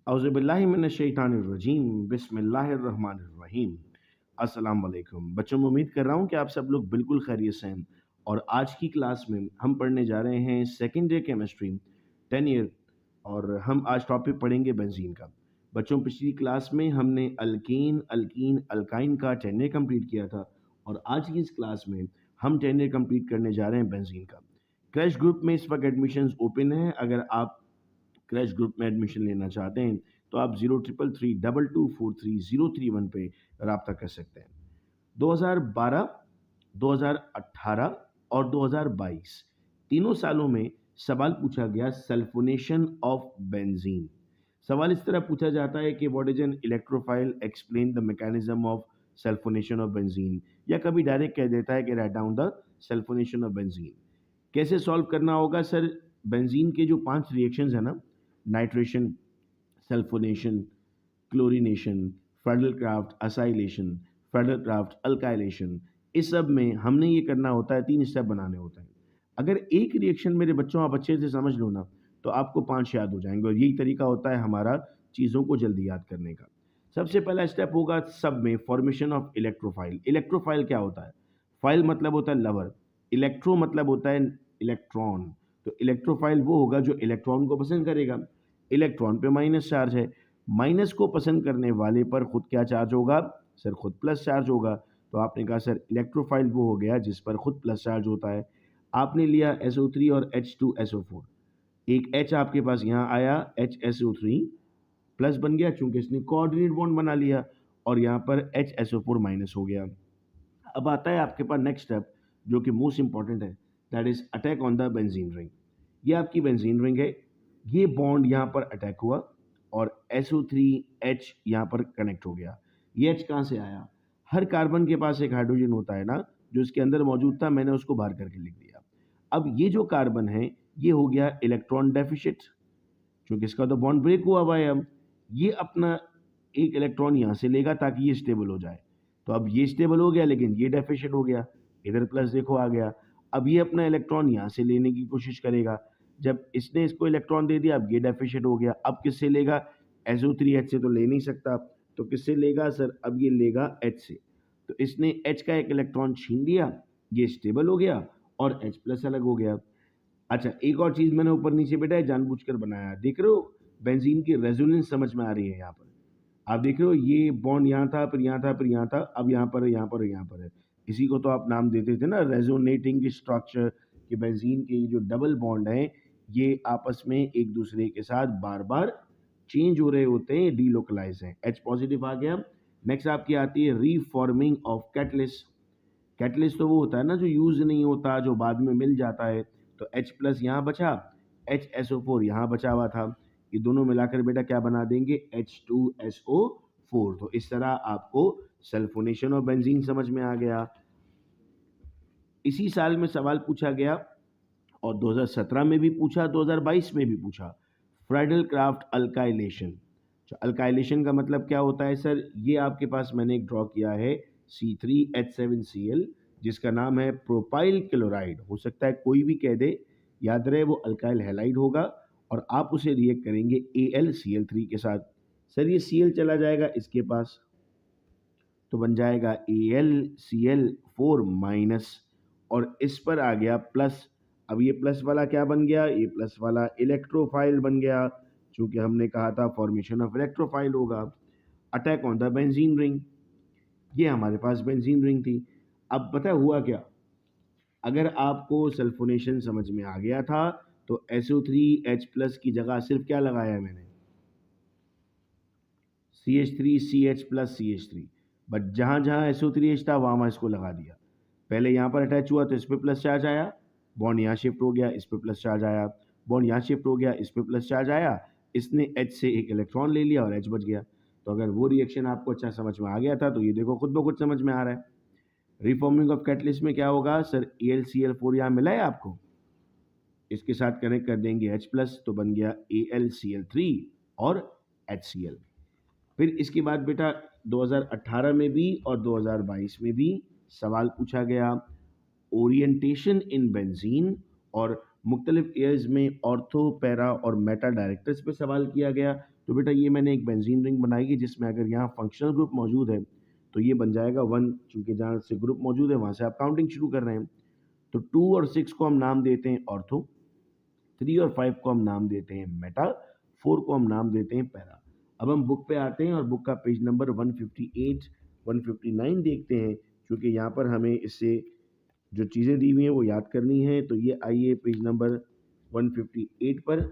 औज़ुबिल्लाहिमिनश्शैतानिर्रजीम बिस्मिल्लाहिर्रहमानिर्रहीम। अस्सलाम वालेकुम बच्चों, मैं उम्मीद कर रहा हूँ कि आप सब लोग बिल्कुल खैरियत से हैं। और आज की क्लास में हम पढ़ने जा रहे हैं सेकेंड ईयर केमिस्ट्री 10 ईयर। और हम आज टॉपिक पढ़ेंगे बेंजीन का। बच्चों, पिछली क्लास में हमने अल्कीन अल्कीन अल्काइन का 10 ईयर कंप्लीट किया था और आज की इस क्लास में हम 10 ईयर कंप्लीट करने जा रहे हैं बेंजीन का। क्रैश ग्रुप में इस वक्त एडमिशन्स ओपन है। अगर आप क्रैश ग्रुप में एडमिशन लेना चाहते हैं तो आप 0333224301 पे रब्ता कर सकते हैं। 2012, 2018 और 2022 तीनों सालों में सवाल पूछा गया सल्फोनेशन ऑफ बेंजीन। सवाल इस तरह पूछा जाता है कि what is an electrophile, explain the mechanism of sulphonation of benzene, या कभी डायरेक्ट कह देता है कि write down the sulphonation of benzene. कैसे सॉल्व करना होगा सर? बेंजीन के जो 5 रिएक्शंस है ना, nitration, sulphonation, chlorination, Friedel-craft acylation, Friedel-craft alkylation, इस सब में हमने ये करना होता है, 3 स्टेप बनाने होते हैं। अगर एक रिएक्शन मेरे बच्चों आप अच्छे से समझ लो ना, तो आपको 5 याद हो जाएंगे और यही तरीका होता है हमारा चीज़ों को जल्दी याद करने का। सबसे पहला स्टेप होगा सब में फॉर्मेशन ऑफ इलेक्ट्रोफाइल। इलेक्ट्रोफाइल क्या होता है? फाइल मतलब होता है लवर, इलेक्ट्रो मतलब होता है इलेक्ट्रॉन। तो इलेक्ट्रोफाइल वो होगा जो इलेक्ट्रॉन को पसंद करेगा। इलेक्ट्रॉन पे माइनस चार्ज है, माइनस को पसंद करने वाले पर खुद क्या चार्ज होगा? सर खुद प्लस चार्ज होगा। तो आपने कहा सर इलेक्ट्रोफाइल वो हो गया जिस पर खुद प्लस चार्ज होता है। आपने लिया SO3 और H2SO4, एक H आपके पास यहाँ आया, HSO3 प्लस बन गया चूंकि इसने कोऑर्डिनेट बॉन्ड बना लिया, और यहाँ पर HSO4 माइनस हो गया। अब आता है आपके पास नेक्स्ट स्टेप जो कि मोस्ट इंपॉर्टेंट है, that is attack on the benzene ring. ये आपकी बेंजीन रिंग है, ये बॉन्ड यहाँ पर अटैक हुआ और SO3H यहाँ पर कनेक्ट हो गया। ये H कहाँ से आया? हर कार्बन के पास एक हाइड्रोजन होता है ना, जो इसके अंदर मौजूद था, मैंने उसको बाहर करके लिख दिया। अब ये जो कार्बन है ये हो गया इलेक्ट्रॉन डेफिशिट, क्योंकि इसका तो बॉन्ड ब्रेक हुआ हुआ है। अब ये अपना एक इलेक्ट्रॉन यहाँ से लेगा ताकि ये स्टेबल हो जाए। तो अब ये स्टेबल हो गया लेकिन ये डेफिशिट हो गया, इधर प्लस देखो आ गया। अब ये अपना इलेक्ट्रॉन यहाँ से लेने की कोशिश करेगा, जब इसने इसको इलेक्ट्रॉन दे दिया अब ये डेफिशिट हो गया। अब किससे लेगा? SO3H से तो ले नहीं सकता, तो किससे लेगा सर? अब ये लेगा H से। तो इसने H का एक इलेक्ट्रॉन छीन लिया, ये स्टेबल हो गया और H प्लस अलग हो गया। अच्छा, एक और चीज़ मैंने ऊपर नीचे बेटा जानबूझकर बनाया, देख रहे हो? बेंजीन की रेजोनेंस समझ में आ रही है यहाँ पर। आप देख रहे हो ये बॉन्ड यहाँ था, फिर यहाँ था, फिर यहाँ था, अब यहाँ पर है, यहाँ पर है, यहाँ पर है। इसी को तो आप नाम देते थे ना रेजोनेटिंग स्ट्रक्चर, कि बेंजीन के ये जो डबल बॉन्ड हैं ये आपस में एक दूसरे के साथ बार बार चेंज हो रहे होते हैं, डीलोकलाइज हैं। H पॉजिटिव आ गया। नेक्स्ट आपकी आती है रीफॉर्मिंग ऑफ कैटलिस्ट। कैटलिस्ट तो वो होता है ना जो यूज नहीं होता, जो बाद में मिल जाता है। तो H प्लस यहाँ बचा, HSO4 यहाँ बचा हुआ था, ये दोनों मिलाकर बेटा क्या बना देंगे? H2SO4। तो इस तरह आपको सल्फोनेशन ऑफ बेंजीन समझ में आ गया। इसी साल में सवाल पूछा गया और 2017 में भी पूछा, 2022 में भी पूछा, फ्राइडल क्राफ्ट अल्काइलेशन। अल्काइलेशन का मतलब क्या होता है सर? ये आपके पास मैंने एक ड्रॉ किया है C3H7Cl, जिसका नाम है प्रोपाइल क्लोराइड। हो सकता है कोई भी कह दे, याद रहे वो अल्काइल हैलाइड होगा और आप उसे रिएक्ट करेंगे AlCl3 के साथ। सर ये Cl चला जाएगा इसके पास तो बन जाएगा AlCl4 माइनस, और इस पर आ गया प्लस। अब ये प्लस वाला क्या बन गया? ये प्लस वाला इलेक्ट्रोफाइल बन गया, चूंकि हमने कहा था फॉर्मेशन ऑफ इलेक्ट्रोफाइल होगा। Attack on the benzene ring, ये हमारे पास बेंजीन रिंग थी। अब पता है हुआ क्या? अगर आपको सल्फोनेशन समझ में आ गया था तो SO3H प्लस की जगह सिर्फ क्या लगाया है मैंने? CH3CH plus CH3। बट जहाँ जहाँ SO3H था वहाँ वहाँ इसको लगा दिया। पहले यहाँ पर अटैच हुआ तो इस पर प्लस चार्ज आया, बॉन्ड यहाँ शिफ्ट हो गया, इस पर प्लस चार्ज आया, बॉन्ड यहाँ शिफ्ट हो गया, इस पर प्लस चार्ज आया, इसने H से एक इलेक्ट्रॉन ले लिया और H बच गया। तो अगर वो रिएक्शन आपको अच्छा समझ में आ गया था तो ये देखो खुद ब खुद समझ में आ रहा है। रिफॉर्मिंग ऑफ कैटलिस्ट में क्या होगा सर? AlCl4 यहाँ मिला है आपको, इसके साथ कनेक्ट कर देंगे H प्लस, तो बन गया AlCl3 और HCl। फिर इसके बाद बेटा 2018 में भी और 2022 में भी सवाल पूछा गया ओरिएंटेशन इन बेंजीन, और मुख्तलिफ ईयर्स में ऑर्थो, पैरा और मेटा डायरेक्टर्स पे सवाल किया गया। तो बेटा ये मैंने एक बेंजीन रिंग बनाई है जिसमें अगर यहाँ फंक्शनल ग्रुप मौजूद है तो ये बन जाएगा 1, क्योंकि जहाँ से ग्रुप मौजूद है वहाँ से आप काउंटिंग शुरू कर रहे हैं। तो 2 और 6 को हम नाम देते हैं ऑर्थो, 3 और 5 को हम नाम देते हैं मेटा, 4 को हम नाम देते हैं पैरा। अब हम बुक पे आते हैं और बुक का पेज नंबर 158, 159 देखते हैं, क्योंकि यहाँ पर हमें इससे जो चीज़ें दी हुई हैं वो याद करनी है। तो ये आइए पेज नंबर 158 पर,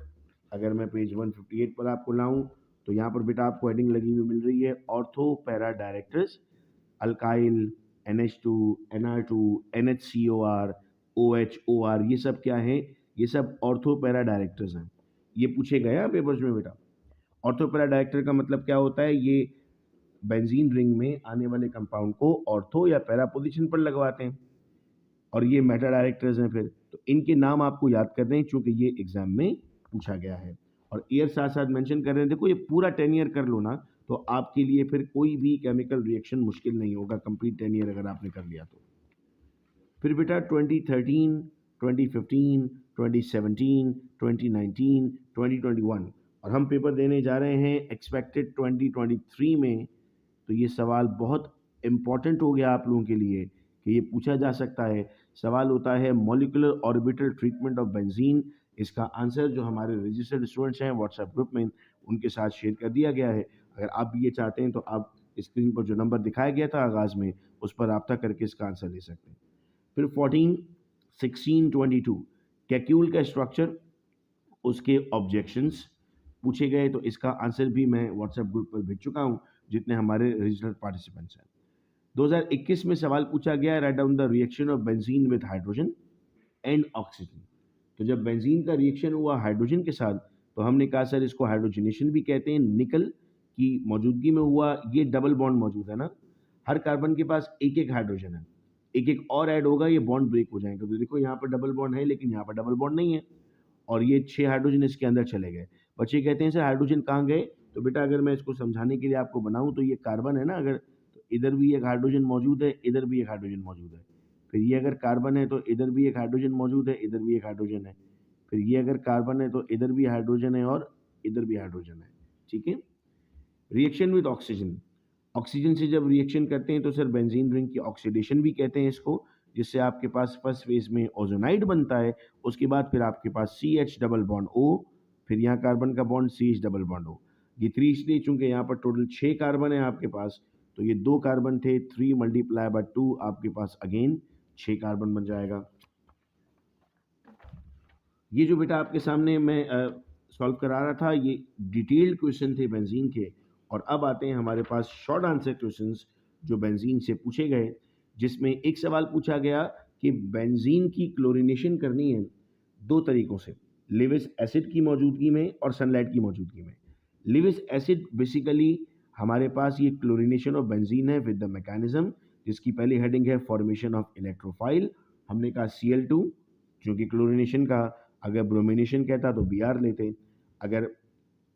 अगर मैं पेज 158 पर आपको लाऊं तो यहाँ पर बेटा आपको हेडिंग लगी हुई मिल रही है ortho para directors, alkyl, NH2, NR2, NHCOR, OH, OR, ये सब क्या है? ये सब ऑर्थो पैरा डायरेक्टर्स हैं। ये पूछे गए पेपर्स में बेटा। ऑर्थो पैरा डायरेक्टर का मतलब क्या होता है? ये बेंजीन रिंग में आने वाले कंपाउंड को ऑर्थो या पैरा पोजीशन पर लगवाते हैं, और ये मेटा डायरेक्टर्स हैं। फिर तो इनके नाम आपको याद करने हैं क्योंकि ये एग्जाम में पूछा गया है। और ईयर साथ साथ मेंशन कर रहे हैं। देखो ये पूरा 10 ईयर कर लो ना तो आपके लिए फिर कोई भी केमिकल रिएक्शन मुश्किल नहीं होगा, कंप्लीट 10 ईयर अगर आपने कर लिया तो। फिर बेटा 2013, 2015, 2017, 2019, 2021 और हम पेपर देने जा रहे हैं एक्सपेक्टेड 2023 में। तो ये सवाल बहुत इम्पॉर्टेंट हो गया आप लोगों के लिए कि ये पूछा जा सकता है। सवाल होता है molecular orbital treatment of benzene. इसका आंसर जो हमारे रजिस्टर्ड स्टूडेंट्स हैं व्हाट्सएप ग्रुप में उनके साथ शेयर कर दिया गया है। अगर आप भी ये चाहते हैं तो आप स्क्रीन पर जो नंबर दिखाया गया था आगाज़ में उस पर रब्ता करके इसका आंसर ले सकते हैं। फिर 14, 16, 22 कैक्यूल का स्ट्रक्चर, उसके ऑब्जेक्शंस पूछे गए। तो इसका आंसर भी मैं व्हाट्सएप ग्रुप पर भेज चुका हूँ जितने हमारे रजिस्टर्ड पार्टिसिपेंट्स हैं। 2021 में सवाल पूछा गया write down the reaction of benzene with hydrogen and oxygen. तो जब बेंजीन का रिएक्शन हुआ हाइड्रोजन के साथ तो हमने कहा सर इसको हाइड्रोजनेशन भी कहते हैं, निकल की मौजूदगी में हुआ। ये डबल बॉन्ड मौजूद है ना, हर कार्बन के पास एक एक हाइड्रोजन है, एक एक और ऐड होगा ये बॉन्ड ब्रेक हो जाएगा। तो देखो यहाँ पर डबल बॉन्ड है लेकिन यहाँ पर डबल बॉन्ड नहीं है और ये 6 हाइड्रोजन इसके अंदर चले गए। बच्चे कहते हैं सर हाइड्रोजन कहाँ गए? तो बेटा अगर मैं इसको समझाने के लिए आपको बनाऊं तो ये कार्बन है ना, अगर तो इधर भी एक हाइड्रोजन मौजूद है, इधर भी एक हाइड्रोजन मौजूद है। फिर ये अगर कार्बन है तो इधर भी एक हाइड्रोजन मौजूद है, इधर भी एक हाइड्रोजन है। फिर ये अगर कार्बन है तो इधर भी हाइड्रोजन है और इधर भी हाइड्रोजन है। ठीक है। रिएक्शन विद ऑक्सीजन, ऑक्सीजन से जब रिएक्शन करते हैं तो सर बेंजीन रिंग की ऑक्सीडेशन भी कहते हैं इसको, जिससे आपके पास फर्स्ट फेज में ओजोनाइड बनता है। उसके बाद फिर आपके पास CH डबल बॉन्ड O, फिर यहाँ कार्बन का bond CH double bond O। ये 3 इसलिए चूंकि यहाँ पर टोटल 6 कार्बन है आपके पास, तो ये 2 कार्बन थे, 3 मल्टीप्लाई बाय 2 आपके पास अगेन 6 कार्बन बन जाएगा। ये जो बेटा आपके सामने मैं सॉल्व करा रहा था ये डिटेल्ड क्वेश्चन थे बेंजीन के। और अब आते हैं हमारे पास शॉर्ट आंसर क्वेश्चंस जो बेंजीन से पूछे गए, जिसमें एक सवाल पूछा गया कि बेंजीन की क्लोरीनेशन करनी है 2 तरीकों से, लिविस एसिड की मौजूदगी में और सनलाइट की मौजूदगी में। लिविस एसिड बेसिकली हमारे पास ये क्लोरीनेशन ऑफ बेंजीन है विद द मैकेनिज्म, जिसकी पहली हेडिंग है फॉर्मेशन ऑफ इलेक्ट्रोफाइल। हमने कहा Cl2, जो कि क्लोरीनेशन का अगर ब्रोमिनेशन कहता तो Br लेते, अगर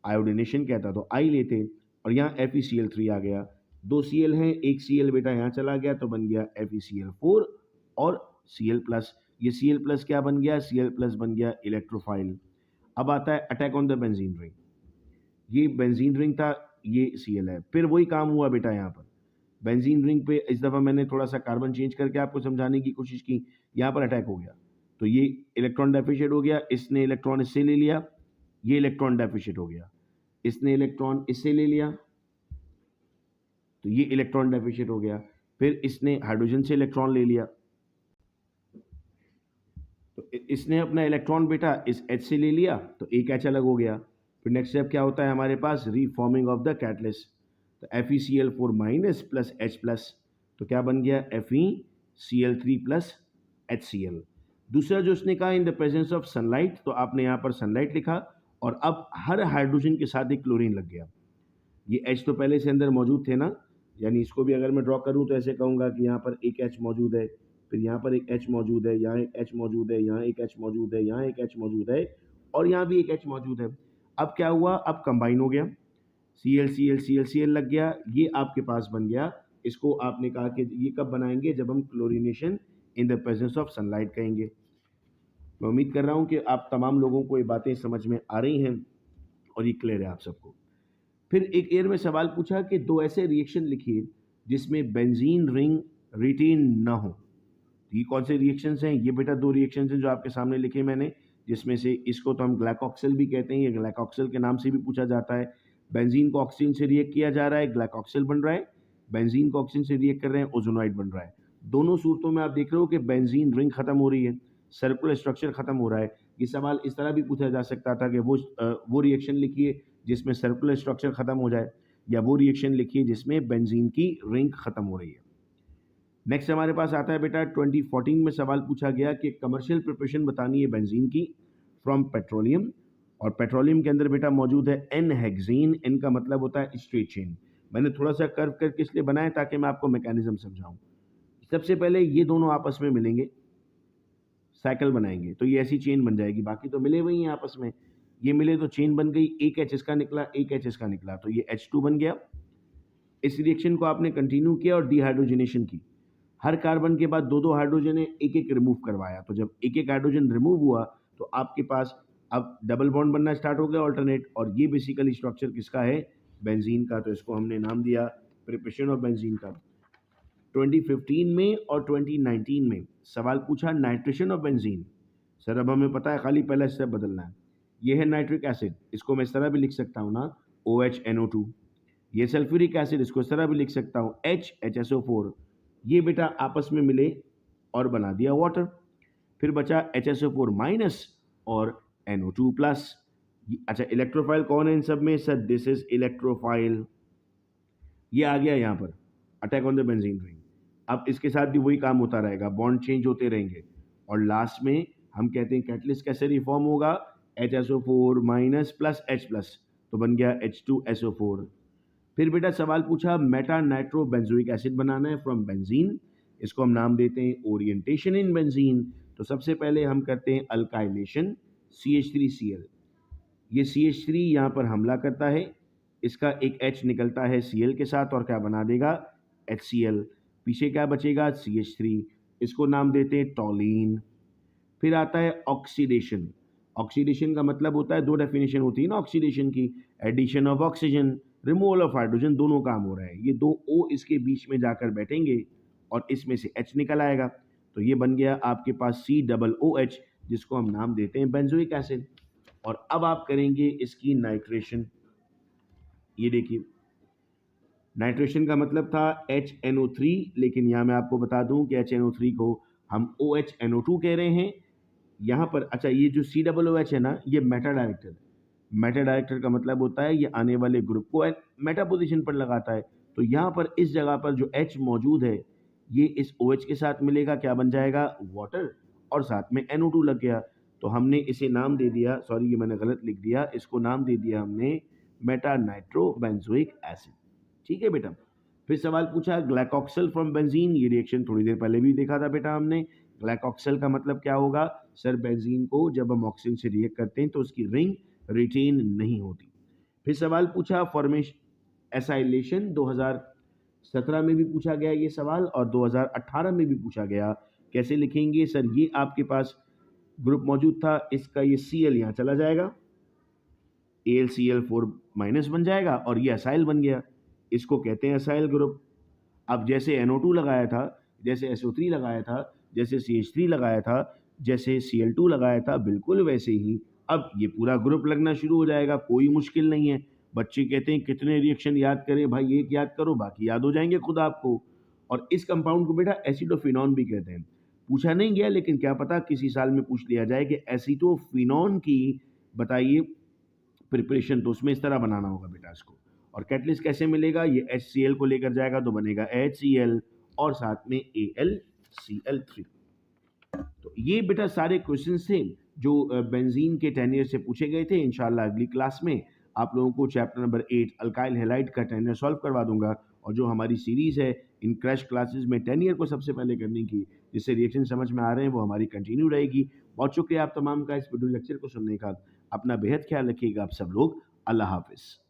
आयोडिनेशन कहता तो I लेते, और यहाँ FeCl3 आ गया। 2 Cl हैं, एक Cl बेटा यहाँ चला गया तो बन गया FeCl4 और Cl+। ये Cl+ क्या बन गया? Cl+ बन गया इलेक्ट्रोफाइल। अब आता है attack on the benzene ring. ये बेंजीन रिंग था, ये Cl है। फिर वही काम हुआ बेटा यहाँ पर बेंजीन रिंग पे। इस दफ़ा मैंने थोड़ा सा कार्बन चेंज करके आपको समझाने की कोशिश की। यहाँ पर अटैक हो गया तो ये इलेक्ट्रॉन डेफिशिएट हो गया, इसने इलेक्ट्रॉन इससे ले लिया, ये इलेक्ट्रॉन डेफिशिएट हो गया, इसने इलेक्ट्रॉन इससे ले लिया तो ये इलेक्ट्रॉन डेफिशिएट हो गया। फिर इसने हाइड्रोजन से इलेक्ट्रॉन ले लिया तो इसने अपना इलेक्ट्रॉन बेटा इस H से ले लिया तो एक H अलग हो गया। फिर नेक्स्ट स्टेप क्या होता है हमारे पास? रीफॉर्मिंग ऑफ द कैटलिस्ट। तो FeCl4 माइनस प्लस H+, तो क्या बन गया? FeCl3 plus HCl। दूसरा जो उसने कहा in the presence of sunlight, तो आपने यहाँ पर सनलाइट लिखा और अब हर हाइड्रोजन के साथ एक क्लोरीन लग गया। ये H तो पहले से अंदर मौजूद थे ना, यानी इसको भी अगर मैं ड्रॉ करूँ तो ऐसे कहूँगा कि यहाँ पर एक H मौजूद है, फिर यहाँ पर एक H मौजूद है, यहाँ एक H मौजूद है, यहाँ एक H मौजूद है, यहाँ एक H मौजूद है और यहाँ भी एक H मौजूद है। अब क्या हुआ? अब कंबाइन हो गया, Cl लग गया, ये आपके पास बन गया। इसको आपने कहा कि ये कब बनाएंगे? जब हम chlorination in the presence of sunlight कहेंगे। मैं उम्मीद कर रहा हूँ कि आप तमाम लोगों को ये बातें समझ में आ रही हैं और ये क्लियर है आप सबको। फिर एक एयर में सवाल पूछा कि दो ऐसे रिएक्शन लिखिए जिसमें बेंजीन रिंग रिटेन ना हो। ये कौन से रिएक्शंस हैं? ये बेटा दो रिएक्शंस हैं जो आपके सामने लिखे मैंने, जिसमें से इसको तो हम ग्लाइकोक्सिल भी कहते हैं, ये ग्लाइकोक्सिल के नाम से भी पूछा जाता है। बेंजीन को ऑक्सीजन से रिएक्ट किया जा रहा है, ग्लाइकोक्सिल बन रहा है। बेंजीन को ऑक्सीजन से रिएक्ट कर रहे हैं, ओजोनाइड बन रहा है। दोनों सूरतों में आप देख रहे हो कि बेंजीन रिंग खत्म हो रही है, सर्कुलर स्ट्रक्चर खत्म हो रहा है। ये सवाल इस तरह भी पूछा जा सकता था कि वो रिएक्शन लिखिए जिसमें सर्कुलर स्ट्रक्चर खत्म हो जाए, या वो रिएक्शन लिखिए जिसमें बेंजीन की रिंग खत्म हो रही है। नेक्स्ट हमारे पास आता है बेटा 2014 में सवाल पूछा गया कि कमर्शियल प्रिपरेशन बतानी है बेंजीन की फ्रॉम पेट्रोलियम, और पेट्रोलियम के अंदर बेटा मौजूद है एन हेक्सेन। एन का मतलब होता है स्ट्रेट चेन। मैंने थोड़ा सा कर्व करके इसलिए बनाया ताकि मैं आपको मैकेनिज्म समझाऊं। सबसे पहले ये दोनों आपस में मिलेंगे, साइकिल बनाएंगे, तो ये ऐसी चेन बन जाएगी। बाकी तो मिले हुए ही हैं आपस में, ये मिले तो चेन बन गई। एक एच इसका निकला, एक एच इसका निकला, तो ये H2 बन गया। इस रिएक्शन को आपने कंटिन्यू किया और डिहाइड्रोजनेशन की। हर कार्बन के बाद दो दो हाइड्रोजन एक एक रिमूव करवाया, तो जब एक एक हाइड्रोजन रिमूव हुआ तो आपके पास अब डबल बॉन्ड बनना स्टार्ट हो गया ऑल्टरनेट, और ये बेसिकली स्ट्रक्चर किसका है? बेंजीन का। तो इसको हमने नाम दिया प्रिपरेशन ऑफ बेंजीन का। 2015 में और 2019 में सवाल पूछा नाइट्रेशन ऑफ बेंजीन। सर अब हमें पता है, खाली पहला स्टेप बदलना है। ये है नाइट्रिक एसिड, इसको मैं इस तरह भी लिख सकता हूँ ना, OHNO2। ये सल्फ्यूरिक एसिड, इसको इस तरह भी लिख सकता हूँ HHSO4। ये बेटा आपस में मिले और बना दिया वाटर। फिर बचा HSO4 माइनस और NO2 प्लस। अच्छा, इलेक्ट्रोफाइल कौन है इन सब में? Sir this is electrophile. ये आ गया यहाँ पर attack on the benzene ring. अब इसके साथ भी वही काम होता रहेगा, बॉन्ड चेंज होते रहेंगे, और लास्ट में हम कहते हैं कैटलिस्ट कैसे रिफॉर्म होगा? HSO4 minus plus H plus, तो बन गया H2SO4। फिर बेटा सवाल पूछा मेटा नाइट्रो बेंजोइक एसिड बनाना है फ्रॉम बेंजीन, इसको हम नाम देते हैं ओरिएंटेशन इन बेंजीन। तो सबसे पहले हम करते हैं अल्काइलेशन, CH3Cl। ये CH3 यहाँ पर हमला करता है, इसका एक H निकलता है Cl के साथ और क्या बना देगा? HCl। पीछे क्या बचेगा? CH3, इसको नाम देते हैं टॉलीन। फिर आता है ऑक्सीडेशन। ऑक्सीडेशन का मतलब होता है, दो डेफिनेशन होती है ना ऑक्सीडेशन की, addition of oxygen, removal of hydrogen, दोनों काम हो रहा है। ये दो O इसके बीच में जाकर बैठेंगे और इसमें से H निकल आएगा, तो ये बन गया आपके पास COOH, जिसको हम नाम देते हैं बेंजोइक एसिड। और अब आप करेंगे इसकी नाइट्रेशन। ये देखिए, नाइट्रेशन का मतलब था HNO3, लेकिन यहाँ मैं आपको बता दूं कि HNO3 को हम OHNO2 कह रहे हैं यहाँ पर। अच्छा, ये जो COOH है ना, ये मेटा डायरेक्टर। मेटा डायरेक्टर का मतलब होता है ये आने वाले ग्रुप को मेटा पोजीशन पर लगाता है। तो यहाँ पर इस जगह पर जो H मौजूद है, ये इस OH के साथ मिलेगा, क्या बन जाएगा? वाटर, और साथ में NO2 लग गया। तो हमने इसे नाम दे दिया, सॉरी ये मैंने गलत लिख दिया, इसको नाम दे दिया हमने मेटा नाइट्रो बेंजोइक एसिड। ठीक है बेटा। फिर सवाल पूछा ग्लाइकोक्सिल फ्रॉम बेंजीन। ये रिएक्शन थोड़ी देर पहले भी देखा था बेटा हमने। ग्लाइकोक्सिल का मतलब क्या होगा? सर बेंजीन को जब हम ऑक्सीजन से रिएक्ट करते हैं तो उसकी रिंग रिटेन नहीं होती। फिर सवाल पूछा फॉर्मेशन एसाइलेशन, 2017 में भी पूछा गया ये सवाल, और 2018 में भी पूछा गया। कैसे लिखेंगे? सर ये आपके पास ग्रुप मौजूद था, इसका ये Cl यहाँ चला जाएगा, AlCl4 माइनस बन जाएगा, और ये असाइल बन गया, इसको कहते हैं असाइल ग्रुप। अब जैसे NO2 लगाया था, जैसे SO3 लगाया था, जैसे CH3 लगाया था, जैसे Cl2 लगाया था, बिल्कुल वैसे ही अब ये पूरा ग्रुप लगना शुरू हो जाएगा। कोई मुश्किल नहीं है। बच्चे कहते हैं कितने रिएक्शन याद करें? भाई एक याद करो, बाकी याद हो जाएंगे खुद आपको। और इस कंपाउंड को बेटा एसिडोफिनॉन भी कहते हैं। पूछा नहीं गया, लेकिन क्या पता किसी साल में पूछ लिया जाए कि एसिटोफिनॉन की बताइए प्रिपरेशन, तो उसमें इस तरह बनाना होगा बेटा इसको। और कैटलिस्ट कैसे मिलेगा? ये HCl को लेकर जाएगा तो बनेगा HCl, और साथ में AlCl3। तो ये बेटा सारे क्वेश्चंस थे जो बेंजीन के 10 ईयर से पूछे गए थे। इंशाल्लाह अगली क्लास में आप लोगों को चैप्टर नंबर 8 अल्काइल हैलाइड का 10 ईयर सॉल्व करवा दूंगा, और जो हमारी सीरीज़ है इन क्रैश क्लासेस में 10 ईयर को सबसे पहले करने की, जिससे रिएक्शन समझ में आ रहे हैं, वो हमारी कंटिन्यू रहेगी। बहुत शुक्रिया आप तमाम का इस वीडियो लेक्चर को सुनने का। अपना बेहद ख्याल रखिएगा आप सब लोग। अल्लाह हाफिज़।